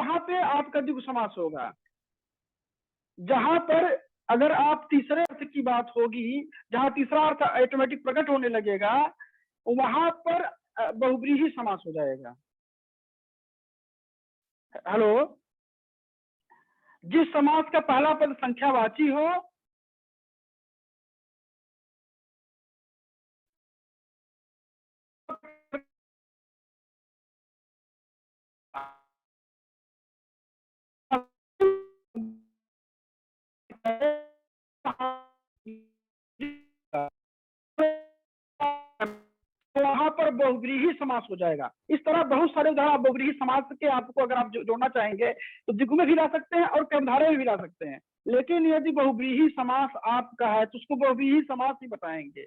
वहां पे आपका द्विगु समास होगा। जहां पर अगर आप तीसरे अर्थ की बात होगी, जहां तीसरा अर्थ ऑटोमेटिक प्रकट होने लगेगा, वहां पर बहुब्रीहि समास हो जाएगा। हेलो, जिस समास का पहला पद संख्यावाची हो, वहां पर बहुब्रीहि समास हो जाएगा। इस तरह बहुत सारे उदाहरण बहुब्रीहि समास के आपको अगर आप जोड़ना चाहेंगे तो द्विगु में भी ला सकते हैं और कर्मधारय में भी ला सकते हैं। लेकिन यदि बहुब्रीहि समास आपका है तो उसको बहुब्रीहि समास ही बताएंगे।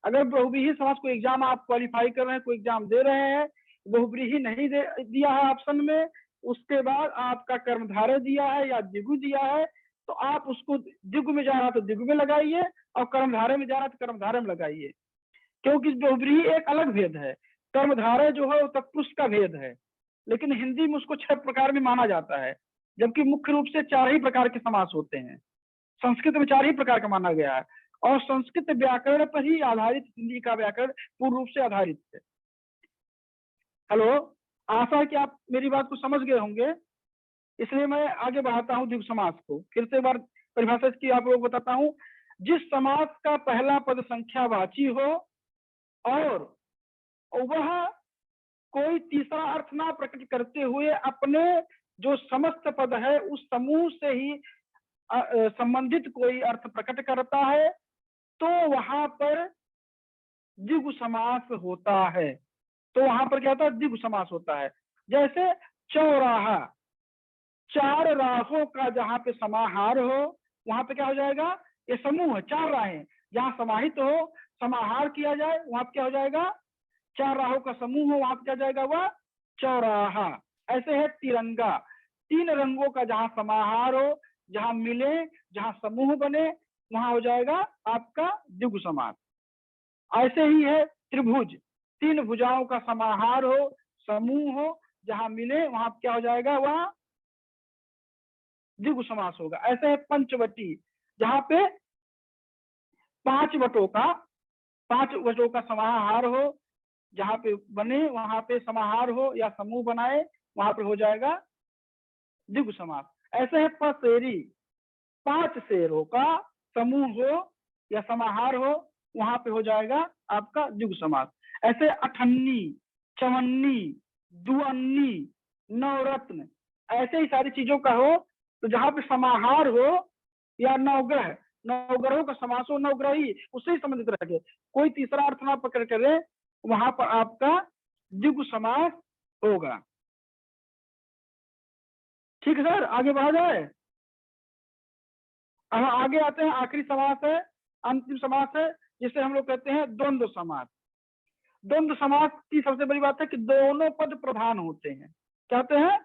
अगर बहुब्रीहि समास को एग्जाम आप क्वालिफाई कर रहे हैं, कोई एग्जाम दे रहे हैं, बहुब्रीहि नहीं दिया है ऑप्शन में, उसके बाद आपका कर्मधारय दिया है या द्विगु दिया है, तो आप उसको द्विगु में जा रहा तो द्विगु में लगाइए और कर्मधारय में जा रहा तो कर्मधारय में लगाइए। क्योंकि बहुब्रीहि एक अलग भेद है, कर्मधारय जो है वो तत्पुरुष का भेद है, लेकिन हिंदी में उसको 6 प्रकार में माना जाता है, जबकि मुख्य रूप से 4 ही प्रकार के समास होते हैं। संस्कृत में 4 ही प्रकार का माना गया है और संस्कृत व्याकरण पर ही आधारित हिंदी का व्याकरण पूर्ण रूप से आधारित है। हेलो, आशा है कि आप मेरी बात को समझ गए होंगे, इसलिए मैं आगे बढ़ाता हूँ द्विगु समास को। फिर से एक बार परिभाषा की आप लोग बताता हूँ। जिस समास का पहला पद संख्यावाची हो और वह कोई तीसरा अर्थ ना प्रकट करते हुए अपने जो समस्त पद है उस समूह से ही संबंधित कोई अर्थ प्रकट करता है, तो वहां पर द्विगु समास होता है। तो वहां पर क्या होता है? द्विगु समास होता है। जैसे चौराहा, 4 राहों का जहां पे समाहार हो, वहां पे क्या हो जाएगा? ये समूह है, 4 राहें जहां समाहित हो, समाहार किया जाए, वहां पे क्या हो जाएगा? 4 राहों का समूह हो, वहां पे क्या जाएगा? वह चौराहा। ऐसे है तिरंगा, 3 रंगों का जहां समाहार हो, जहां मिले, जहां समूह बने, वहां हो जाएगा आपका द्विगु समास। ऐसे ही है त्रिभुज, 3 भुजाओं का समाहार हो, समूह हो, जहां मिले वहां क्या हो जाएगा? वह द्विगु समास होगा। ऐसे है पंचवटी, जहां पे 5 वटों का समाहार हो, जहां पे बने वहां पे समाहार हो या समूह बनाए, वहां पे हो जाएगा द्विगु समास। ऐसे है पसेरी, 5 शेरों का समूह हो या समाहार हो, वहां पे हो जाएगा आपका द्विगु समास। ऐसे अठन्नी, चवन्नी, दुअन्नी, नवरत्न, ऐसे ही सारी चीजों का हो, तो जहां पे समाहार हो या नवग्रह, नवग्रहों का समास हो, नवग्रही उससे संबंधित रखे, कोई तीसरा अर्थ ना पकड़ करे, वहां पर आपका द्विगु समास होगा। ठीक है सर, आगे बढ़ा जाए। अब आगे आते हैं, आखिरी समास है, अंतिम समास है, जिसे हम लोग कहते हैं द्वंद्व समास। द्वंद्व समास की सबसे बड़ी बात है कि दोनों पद प्रधान होते हैं। कहते हैं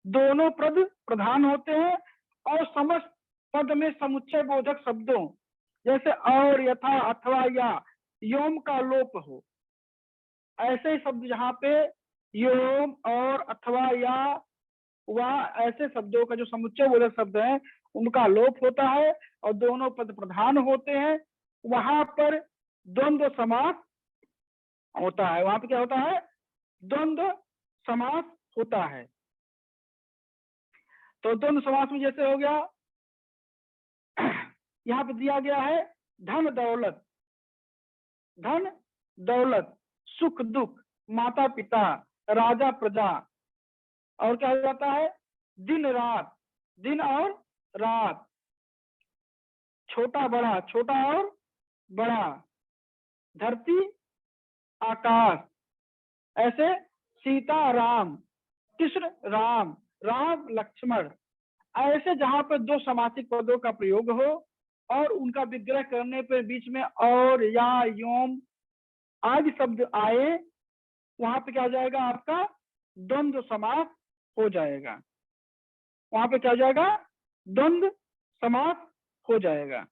दोनों पद प्रधान होते हैं और समस्त पद में समुच्चय बोधक शब्दों जैसे और, यथा, अथवा या योम का लोप हो, ऐसे शब्द जहां पे योम और अथवा या वह ऐसे शब्दों का जो समुच्चय बोधक शब्द है उनका लोप होता है और दोनों पद प्रधान होते हैं, वहां पर द्वंद्व समास होता है। वहां पे क्या होता है? द्वंद्व समास होता है। तो द्वंद्व समास में जैसे हो गया, यहाँ पे दिया गया है धन दौलत, धन दौलत, सुख दुख, माता पिता, राजा प्रजा, और क्या हो जाता है? दिन रात, दिन और रात, छोटा बड़ा, छोटा और बड़ा, धरती आकाश, ऐसे सीता राम, कृष्ण राम, राम लक्ष्मण, ऐसे जहां पर 2 समासिक पदों का प्रयोग हो और उनका विग्रह करने पर बीच में और, या, योम आदि शब्द आए, वहां पे क्या हो जाएगा? आपका द्वंद्व समास हो जाएगा। वहां पे क्या हो जाएगा? द्वंद्व समास हो जाएगा।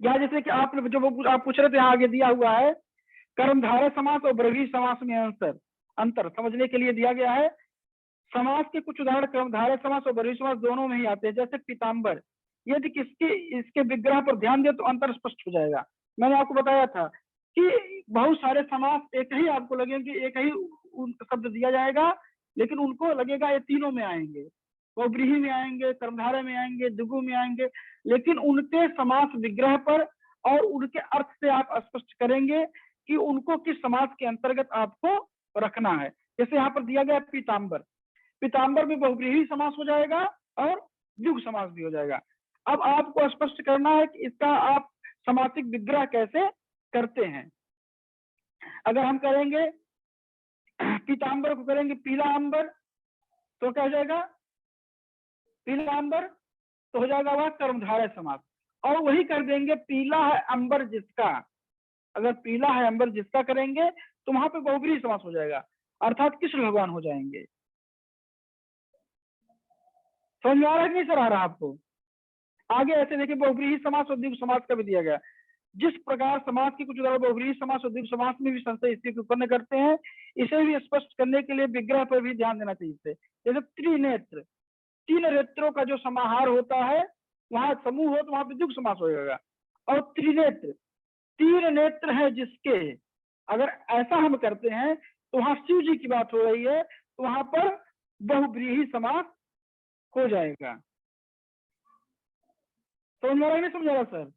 या जैसे कि आपने जो आप पूछ रहे थे, यहाँ आगे दिया हुआ है कर्मधारय समास और बहुब्रीहि समास में अंतर समझने के लिए दिया गया है। समास के कुछ उदाहरण कर्मधारय समास और बर्हिः समास दोनों में ही आते हैं। जैसे पीताम्बर, यदि इसके विग्रह पर ध्यान दे तो अंतर स्पष्ट हो जाएगा। मैंने आपको बताया था कि बहुत सारे समास एक ही आपको लगेंगे, एक ही शब्द दिया जाएगा, लेकिन उनको लगेगा ये तीनों में आएंगे, बहुव्रीहि में आएंगे, कर्मधारय में आएंगे, द्विगु में आएंगे, लेकिन उनके समास विग्रह पर और उनके अर्थ से आप स्पष्ट करेंगे कि उनको किस समास के अंतर्गत आपको रखना है। जैसे यहाँ पर दिया गया पीताम्बर, पीताम्बर में बहुव्रीहि समास हो जाएगा और द्विगु समास भी हो जाएगा। अब आपको स्पष्ट करना है कि इसका आप समासिक विग्रह कैसे करते हैं। अगर हम करेंगे पीताम्बर को करेंगे पीला अंबर, तो क्या हो जाएगा, पीला अंबर, तो हो जाएगा वह कर्मधारय समास। और वही कर देंगे पीला है अंबर जिसका, अगर पीला है अंबर जिसका करेंगे तो वहां पे बहुव्रीहि समास हो जाएगा, अर्थात कृष्ण भगवान हो जाएंगे। समझ में आ रहा है कि नहीं सर, आ रहा आपको? आगे ऐसे देखिए बहुव्रीहि समास और द्विगु समास का भी दिया गया। जिस प्रकार समास की कुछ उदाहरण बहुव्रीहि समास और द्विगु समास में भी संशय स्थिति उत्पन्न करते हैं, इसे भी स्पष्ट करने के लिए विग्रह पर भी ध्यान देना चाहिए। जैसे त्रिनेत्र, तीन नेत्रों का जो समाहार होता है, वहां समूह हो तो वहां पे द्विगु समास होगा। और त्रिनेत्र, तीन नेत्र है जिसके, अगर ऐसा हम करते हैं तो वहां शिव जी की बात हो रही है, तो वहां पर बहुव्रीहि समास हो जाएगा। समझ में आ रहा है, नहीं समझ आ रहा सर?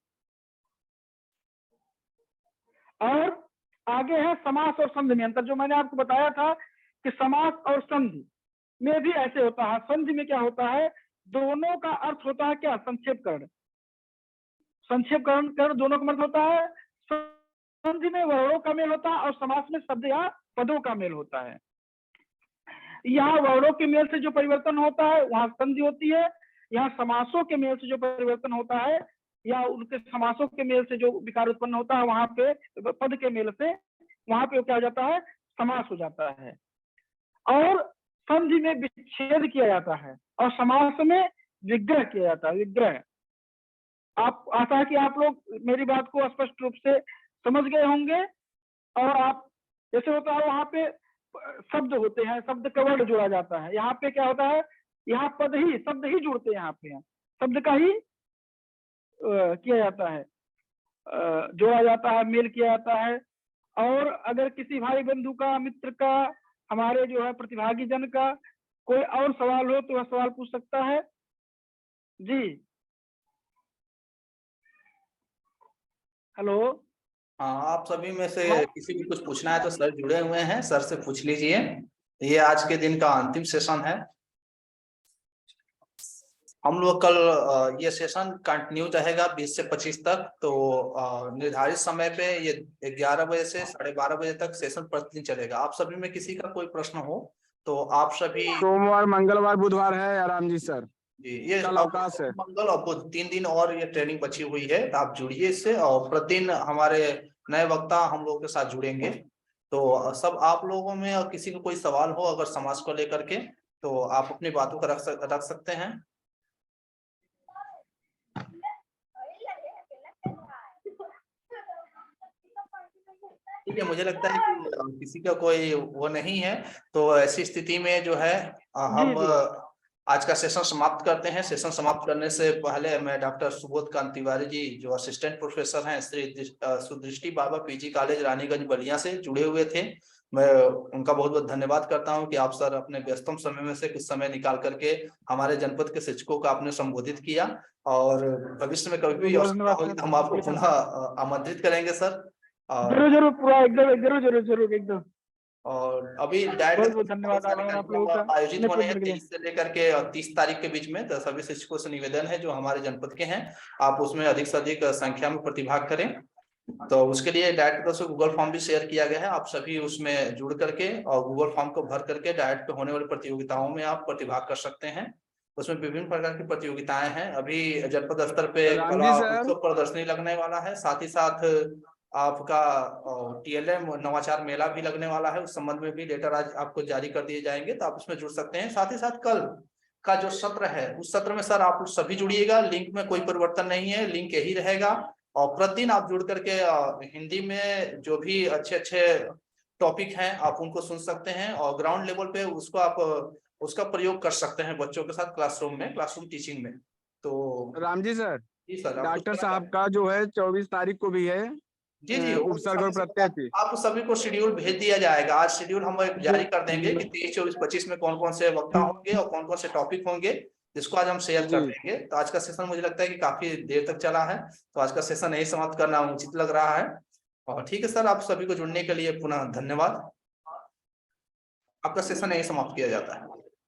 और आगे है समास और संधि में अंतर, जो मैंने आपको बताया था कि समास और संधि में भी ऐसे होता है। संधि में क्या होता है, दोनों का अर्थ होता है क्या, संक्षेपकरण। संक्षेपकरण दोनों का अर्थ होता है। संधि में वर्णों का मेल होता है और समास में शब्द या पदों का मेल होता है। यहाँ वर्णों के मेल से जो परिवर्तन होता है वहां संधि होती है, यहाँ समासों के मेल से जो परिवर्तन होता है या उनके समासों के मेल से जो विकार उत्पन्न होता है, वहां पे पद के मेल से वहां पे क्या हो जाता है, समास हो जाता है। और संधि में विच्छेद किया जाता है और समास में विग्रह किया जाता है। विग्रह, आप आशा है कि आप लोग मेरी बात को स्पष्ट रूप से समझ गए होंगे। और आप जैसे होता है वहां पे शब्द होते हैं, शब्द का वर्ण जोड़ा जाता है, यहाँ पे क्या होता है, यहाँ पद ही शब्द ही जुड़ते हैं, यहाँ पे शब्द का ही किया जाता है, जोड़ा जाता है, मेल किया जाता है। और अगर किसी भाई बंधु का, मित्र का, हमारे जो है प्रतिभागी जन का कोई और सवाल हो तो वह सवाल पूछ सकता है जी। हेलो, हाँ, आप सभी में से किसी भी कुछ पूछना है तो सर जुड़े हुए हैं, सर से पूछ लीजिए। ये आज के दिन का अंतिम सेशन है। हम लोग कल ये सेशन कंटिन्यू रहेगा 20 से 25 तक। तो निर्धारित समय पे ये 11 बजे से 12:30 बजे तक सेशन प्रतिदिन चलेगा। आप सभी में किसी का कोई प्रश्न हो तो आप सभी, सोमवार, मंगलवार, बुधवार है आराम जी सर जी, ये कल अवकाश है। मंगल और बुध 3 दिन और ये ट्रेनिंग बची हुई है, तो आप जुड़िए इससे। और प्रतिदिन हमारे नए वक्ता हम लोगों के साथ जुड़ेंगे। तो सब आप लोगों में और किसी को कोई सवाल हो अगर समाज को लेकर के, तो आप अपनी बातों को रख सकते हैं। ठीक है, मुझे लगता है कि किसी का कोई वो नहीं है। तो ऐसी स्थिति में जो है हम आज का सेशन समाप्त करते हैं। सेशन समाप्त करने से पहले मैं डॉक्टर सुबोध कांत तिवारी जी, जो असिस्टेंट प्रोफेसर हैं श्री सुदृष्टि बाबा पीजी कॉलेज रानीगंज बलिया से जुड़े हुए थे, मैं उनका बहुत बहुत धन्यवाद करता हूं कि आप सर अपने व्यस्तम समय में से कुछ समय निकाल करके हमारे जनपद के शिक्षकों का आपने संबोधित किया। और भविष्य में कभी भी आवश्यकता होगी तो हम आपको पुनः आमंत्रित करेंगे सर। जरूर जरूर, पूरा एकदम, जरूर जरूर जरूर एकदम। और अभी डायट बहुत बहुत धन्यवाद आप लोगों का आयोजित होने हैं 23 से लेकर के 30 तारीख के बीच में। तो सभी शिक्षकों से निवेदन है जो हमारे जनपद के हैं, आप उसमें अधिक से अधिक संख्या में प्रतिभाग करें। तो उसके लिए डायट की तरफ से गूगल फॉर्म भी शेयर किया गया है, आप सभी उसमें जुड़ करके और गूगल फॉर्म को भर करके डायट पे होने वाली प्रतियोगिताओं में आप प्रतिभाग कर सकते हैं। उसमें विभिन्न प्रकार की प्रतियोगिताएं हैं। अभी जनपद स्तर पे कला उत्सव प्रदर्शनी लगने वाला है, साथ ही साथ आपका TLM नवाचार मेला भी लगने वाला है। उस संबंध में भी लेटर आज आपको जारी कर दिए जाएंगे, तो आप उसमें जुड़ सकते हैं। साथ ही साथ कल का जो सत्र है उस सत्र में सर आप सभी जुड़िएगा, लिंक में कोई परिवर्तन नहीं है, लिंक यही रहेगा। और प्रतिदिन आप जुड़ करके हिंदी में जो भी अच्छे अच्छे टॉपिक हैं आप उनको सुन सकते हैं और ग्राउंड लेवल पे उसको आप उसका प्रयोग कर सकते हैं बच्चों के साथ क्लासरूम टीचिंग में। तो राम जी सर, जी सर, आप कुछ डॉक्टर कहना साहब का जो है 24 तारीख को भी है जी जी, वो उपसर्ग और प्रत्यय की। आप सभी को शेड्यूल भेज दिया जाएगा। आज शेड्यूल हम जारी कर देंगे कि 23, 24, 25 में कौन कौन से वक्ता होंगे और कौन कौन से टॉपिक होंगे, जिसको आज हम शेयर कर जी देंगे। तो आज का सेशन मुझे लगता है कि काफी देर तक चला है, तो आज का सेशन यही समाप्त करना उचित लग रहा है। और ठीक है सर, आप सभी को जुड़ने के लिए पुनः धन्यवाद। आपका सेशन यही समाप्त किया जाता है।